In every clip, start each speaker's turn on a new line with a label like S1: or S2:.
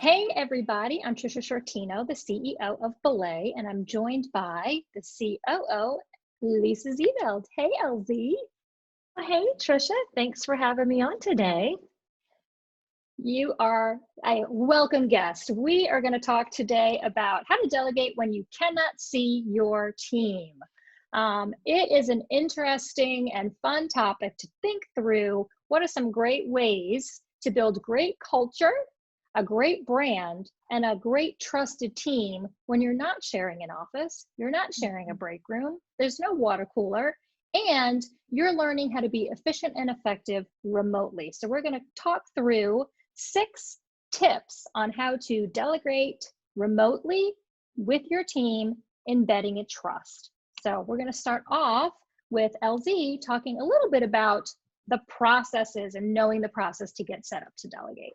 S1: Hey everybody, I'm Trisha Shortino, the CEO of Belay, and I'm joined by the COO, Lisa Zeveld. Hey LZ,
S2: Hey, Trisha, thanks for having me on today.
S1: you are a welcome guest. We are going to talk today about how to delegate when you cannot see your team. It is an interesting and fun topic to think through. What are some great ways to build great culture, a great brand, and a great trusted team when you're not sharing an office, you're not sharing a break room, there's no water cooler, and you're learning how to be efficient and effective remotely. So we're going to talk through 6 tips on how to delegate remotely with your team, embedding in trust. So we're going to start off with LZ talking a little bit about the processes and knowing the process to get set up to delegate.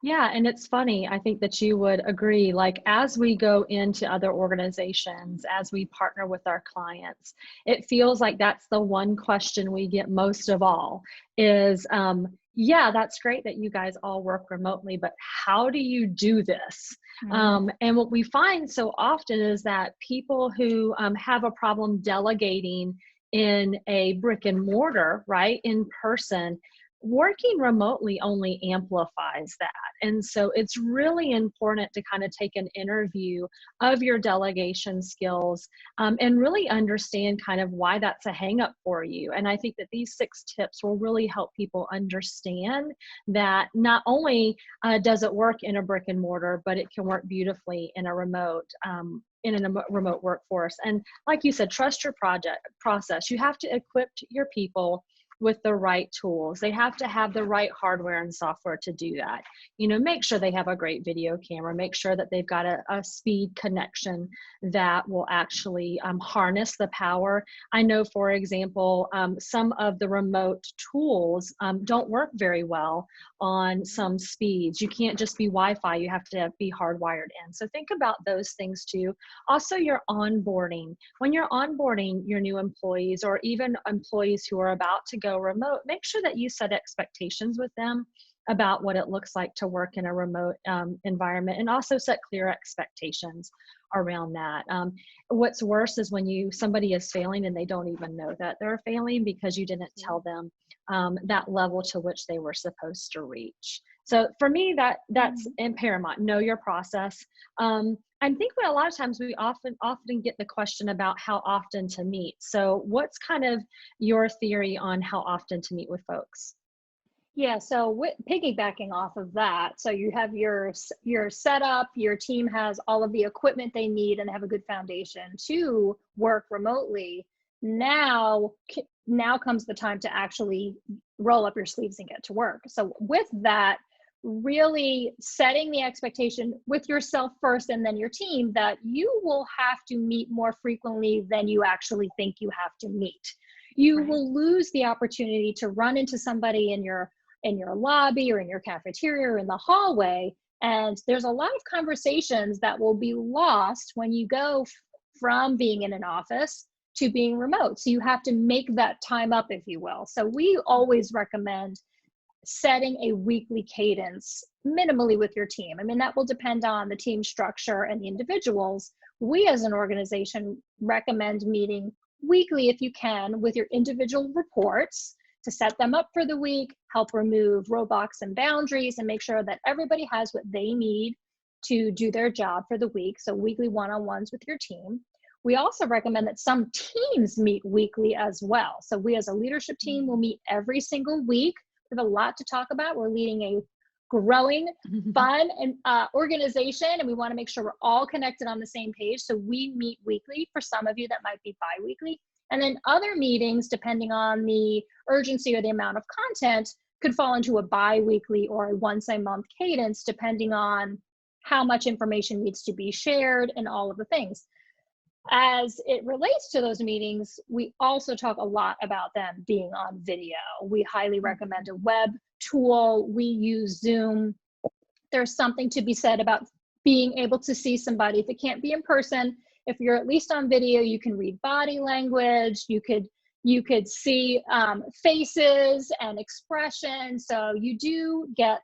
S2: Yeah, and it's funny, I think that you would agree, like as we go into other organizations, as we partner with our clients, it feels like that's the one question we get most of all is, yeah, that's great that you guys all work remotely, but how do you do this? And what we find so often is that people who have a problem delegating in a brick and mortar, right, in person, working remotely only amplifies that. And so it's really important to kind of take an interview of your delegation skills and really understand kind of why that's a hang up for you. And I think that these 6 tips will really help people understand that not only does it work in a brick and mortar, but it can work beautifully in a remote remote workforce. And like you said, trust your process. You have to equip your people with the right tools. They have to have the right hardware and software to do that. You know, make sure they have a great video camera, make sure that they've got a speed connection that will actually harness the power. I know, for example, some of the remote tools don't work very well on some speeds. You can't just be Wi-Fi, you have to be hardwired in. So think about those things too. Also, your onboarding. When you're onboarding your new employees or even employees who are about to go remote, make sure that you set expectations with them about what it looks like to work in a remote environment, and also set clear expectations around that. What's worse is when somebody is failing and they don't even know that they're failing because you didn't tell them that level to which they were supposed to reach. So for me, that's paramount. Know your process. I think a lot of times we often get the question about how often to meet. So what's kind of your theory on how often to meet with folks?
S1: Yeah, so piggybacking off of that, so you have your setup, your team has all of the equipment they need and they have a good foundation to work remotely. Now comes the time to actually roll up your sleeves and get to work. So with that, really setting the expectation with yourself first and then your team that you will have to meet more frequently than you actually think you have to meet. You will lose the opportunity to run into somebody in your lobby or in your cafeteria or in the hallway, and there's a lot of conversations that will be lost when you go from being in an office to being remote. So you have to make that time up, if you will. So we always recommend setting a weekly cadence minimally with your team. I mean, that will depend on the team structure and the individuals. We as an organization recommend meeting weekly if you can with your individual reports to set them up for the week, help remove roadblocks and boundaries, and make sure that everybody has what they need to do their job for the week. So weekly one-on-ones with your team. We also recommend that some teams meet weekly as well. So we as a leadership team will meet every single week. We have a lot to talk about. We're leading a growing, fun and organization, and we want to make sure we're all connected on the same page. So we meet weekly. For some of you, that might be bi-weekly. And then other meetings, depending on the urgency or the amount of content, could fall into a bi-weekly or a once-a-month cadence, depending on how much information needs to be shared and all of the things. As it relates to those meetings, we also talk a lot about them being on video. We highly recommend a web tool. We use Zoom. There's something to be said about being able to see somebody. If it can't be in person, if you're at least on video, you can read body language. You could see faces and expression. So you do get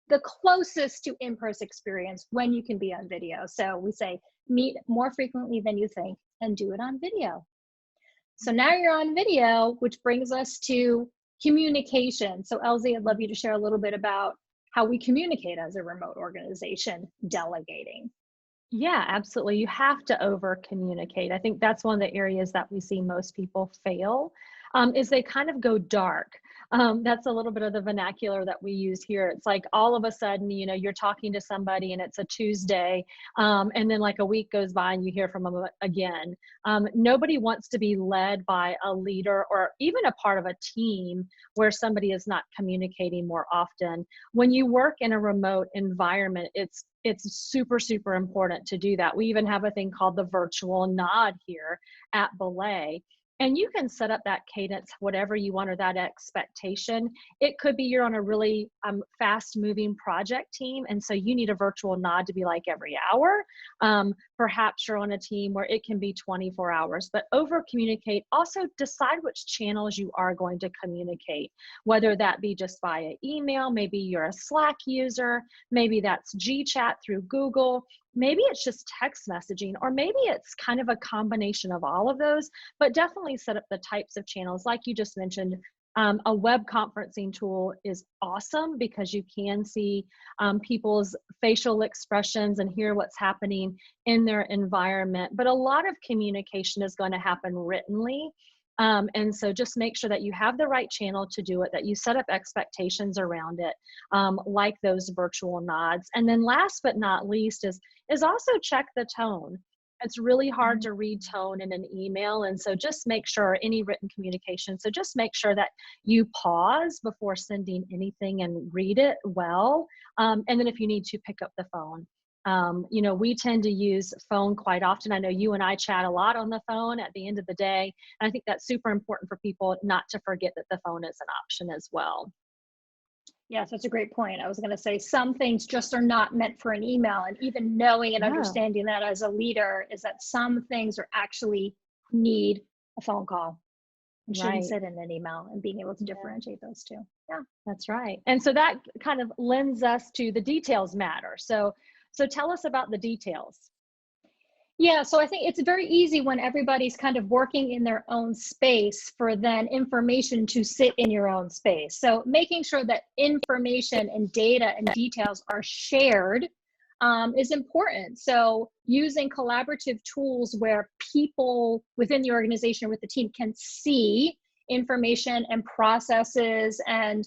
S1: the closest to in-person experience when you can be on video. So we say meet more frequently than you think and do it on video. So now you're on video, which brings us to communication. So Elsie, I'd love you to share a little bit about how we communicate as a remote organization, delegating.
S2: Yeah, absolutely. You have to over communicate. I think that's one of the areas that we see most people fail, is they kind of go dark. That's a little bit of the vernacular that we use here. It's like all of a sudden, you're talking to somebody and it's a Tuesday, and then like a week goes by and you hear from them again. Nobody wants to be led by a leader or even a part of a team where somebody is not communicating more often. When you work in a remote environment, it's super, super important to do that. We even have a thing called the virtual nod here at Belay. And you can set up that cadence, whatever you want, or that expectation. It could be you're on a really fast moving project team, and so you need a virtual nod to be like every hour. Perhaps you're on a team where it can be 24 hours, but over communicate. Also decide which channels you are going to communicate, whether that be just via email, maybe you're a Slack user, maybe that's GChat through Google, maybe it's just text messaging, or maybe it's kind of a combination of all of those, but definitely set up the types of channels like you just mentioned. A web conferencing tool is awesome because you can see people's facial expressions and hear what's happening in their environment. But a lot of communication is going to happen writtenly. And so just make sure that you have the right channel to do it, that you set up expectations around it, like those virtual nods. And then last but not least is also check the tone. It's really hard to read tone in an email. And so just make sure any written communication. So just make sure that you pause before sending anything and read it well. And then if you need to, pick up the phone. We tend to use phone quite often. I know you and I chat a lot on the phone at the end of the day. And I think that's super important for people not to forget that the phone is an option as well.
S1: Yes, that's a great point. I was going to say some things just are not meant for an email, and even knowing and understanding that as a leader is that some things are actually need a phone call and shouldn't sit in an email, and being able to differentiate those two. Yeah,
S2: that's right. And so that kind of lends us to the details matter. So tell us about the details.
S1: Yeah, so I think it's very easy when everybody's kind of working in their own space for then information to sit in your own space. So making sure that information and data and details are shared is important. So using collaborative tools where people within the organization with the team can see information and processes and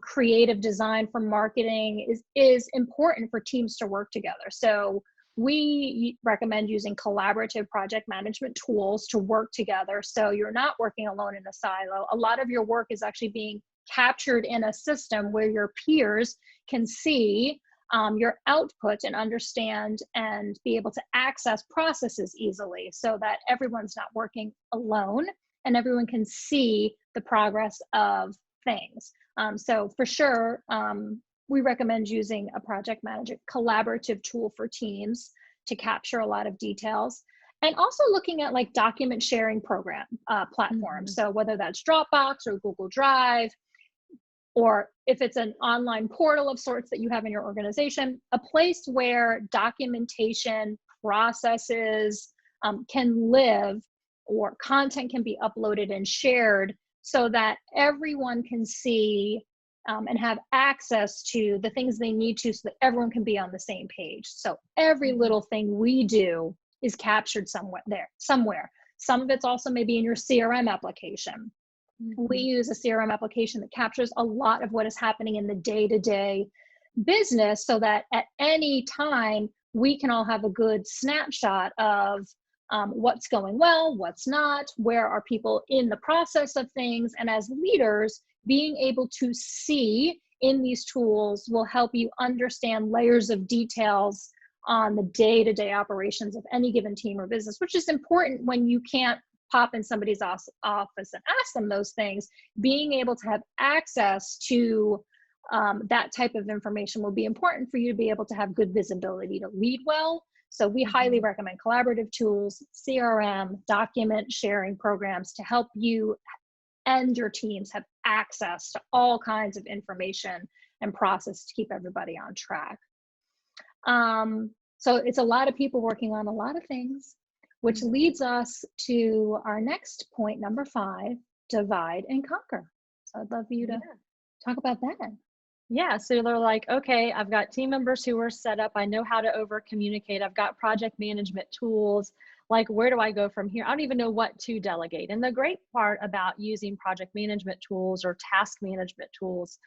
S1: creative design for marketing is important for teams to work together. So we recommend using collaborative project management tools to work together, so you're not working alone in a silo. A lot of your work is actually being captured in a system where your peers can see your output and understand and be able to access processes easily, so that everyone's not working alone and everyone can see the progress of things. So for sure, we recommend using a project manager collaborative tool for teams to capture a lot of details, and also looking at like document sharing program platforms. So whether that's Dropbox or Google Drive, or if it's an online portal of sorts that you have in your organization, a place where documentation processes can live, or content can be uploaded and shared, so that everyone can see and have access to the things they need to, so that everyone can be on the same page. So every little thing we do is captured somewhere. Some of it's also maybe in your CRM application. We use a CRM application that captures a lot of what is happening in the day-to-day business, so that at any time we can all have a good snapshot of what's going well, what's not, where are people in the process of things. And as leaders, being able to see in these tools will help you understand layers of details on the day-to-day operations of any given team or business, which is important when you can't pop in somebody's office and ask them those things. Being able to have access to that type of information will be important for you to be able to have good visibility to lead well. So we highly recommend collaborative tools, CRM, document sharing programs to help you and your teams have access to all kinds of information and process to keep everybody on track. So it's a lot of people working on a lot of things, which leads us to our next point, number 5, divide and conquer. So I'd love for you to talk about that.
S2: Yeah, so they're like, okay, I've got team members who are set up. I know how to over communicate. I've got project management tools. Like, where do I go from here? I don't even know what to delegate. And the great part about using project management tools or task management tools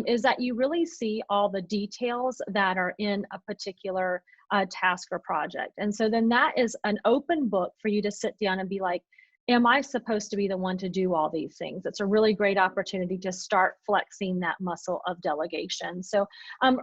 S2: is that you really see all the details that are in a particular task or project. And so then that is an open book for you to sit down and be like, am I supposed to be the one to do all these things? It's a really great opportunity to start flexing that muscle of delegation. So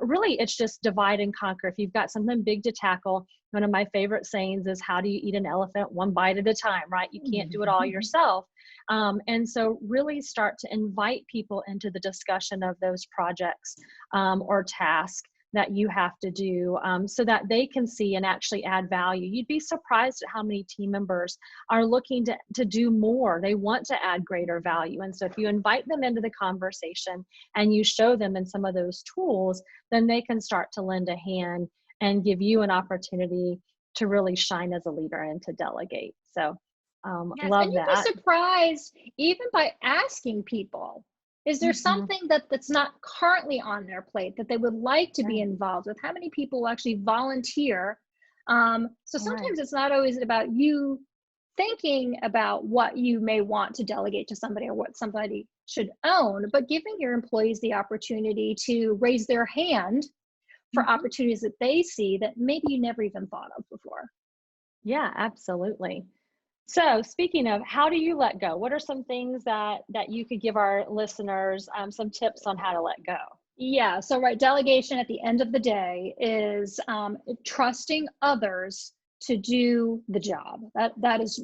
S2: really, it's just divide and conquer. If you've got something big to tackle, one of my favorite sayings is, how do you eat an elephant? One bite at a time, right? You can't do it all yourself. And so really start to invite people into the discussion of those projects or tasks that you have to do so that they can see and actually add value. You'd be surprised at how many team members are looking to do more. They want to add greater value. And so if you invite them into the conversation and you show them in some of those tools, then they can start to lend a hand and give you an opportunity to really shine as a leader and to delegate. So
S1: Yes,
S2: love
S1: and you'd
S2: that.
S1: be surprised even by asking people, is there something that's not currently on their plate that they would like to be involved with? How many people will actually volunteer? So sometimes it's not always about you thinking about what you may want to delegate to somebody or what somebody should own, but giving your employees the opportunity to raise their hand for opportunities that they see that maybe you never even thought of before.
S2: Yeah, absolutely. So speaking of, how do you let go? What are some things that you could give our listeners some tips on how to let go?
S1: Yeah, so right, delegation at the end of the day is trusting others to do the job. That is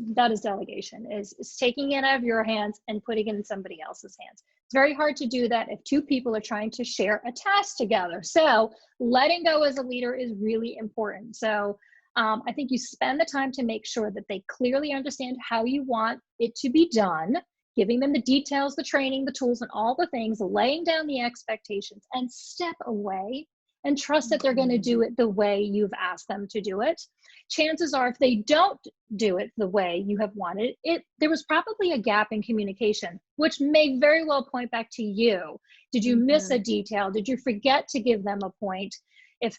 S1: delegation, is taking it out of your hands and putting it in somebody else's hands. It's very hard to do that if 2 people are trying to share a task together. So letting go as a leader is really important. So I think you spend the time to make sure that they clearly understand how you want it to be done, giving them the details, the training, the tools, and all the things, laying down the expectations, and step away and trust that they're going to do it the way you've asked them to do it. Chances are, if they don't do it the way you have wanted it, there was probably a gap in communication, which may very well point back to you. Did you miss a detail? Did you forget to give them a point? If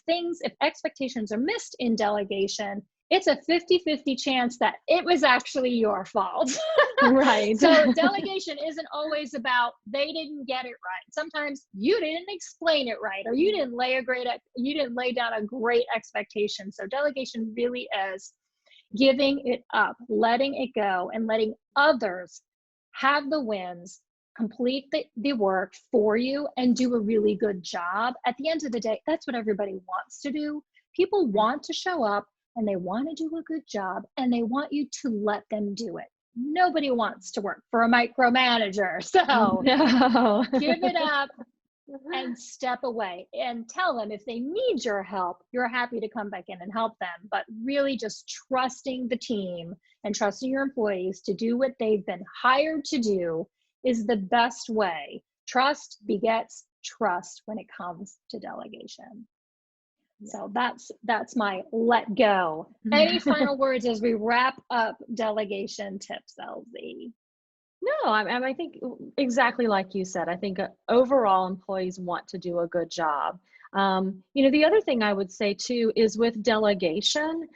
S1: expectations are missed in delegation, it's a 50-50 chance that it was actually your fault.
S2: Right.
S1: So delegation isn't always about they didn't get it right. Sometimes you didn't explain it right, or you didn't lay down a great expectation. So delegation really is giving it up, letting it go, and letting others have the wins, complete the work for you, and do a really good job. At the end of the day, that's what everybody wants to do. People want to show up and they want to do a good job, and they want you to let them do it. Nobody wants to work for a micromanager. So
S2: no.
S1: Give it up and step away, and tell them if they need your help, you're happy to come back in and help them. But really just trusting the team and trusting your employees to do what they've been hired to do is the best way. Trust begets trust when it comes to delegation. So that's my let go. Any final words as we wrap up delegation tips, LZ?
S2: No, I think exactly like you said. I think overall employees want to do a good job. The other thing I would say too is with delegation,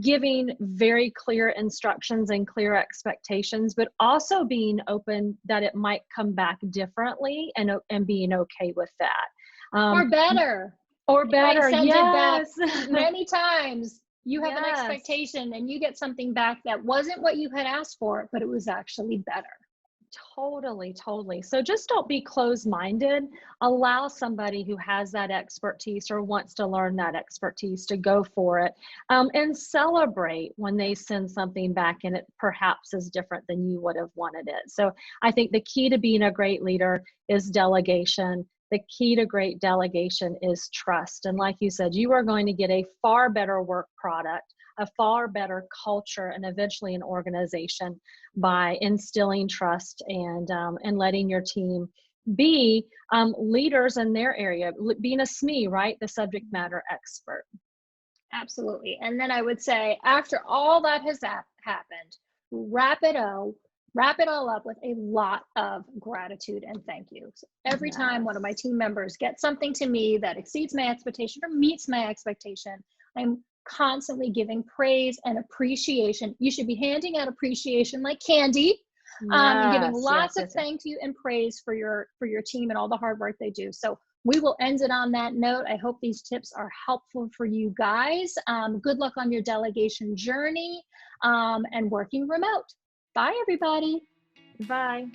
S2: giving very clear instructions and clear expectations, but also being open that it might come back differently, and being okay with that.
S1: Or better.
S2: Or better, yes.
S1: It back many times. You have an expectation and you get something back that wasn't what you had asked for, but it was actually better.
S2: Totally, totally. So just don't be closed-minded. Allow somebody who has that expertise or wants to learn that expertise to go for it, and celebrate when they send something back and it perhaps is different than you would have wanted it. So I think the key to being a great leader is delegation. The key to great delegation is trust. And like you said, you are going to get a far better work product, a far better culture, and eventually an organization by instilling trust and letting your team B, leaders in their area, being a SME, right? The subject matter expert.
S1: Absolutely. And then I would say, after all that has happened, wrap it all up with a lot of gratitude and thank you. So every time one of my team members gets something to me that exceeds my expectation or meets my expectation, I'm constantly giving praise and appreciation. You should be handing out appreciation like candy, and giving lots of thank you and praise for your team and all the hard work they do. So we will end it on that note. I hope these tips are helpful for you guys. Good luck on your delegation journey, and working remote. Bye, everybody.
S2: Bye.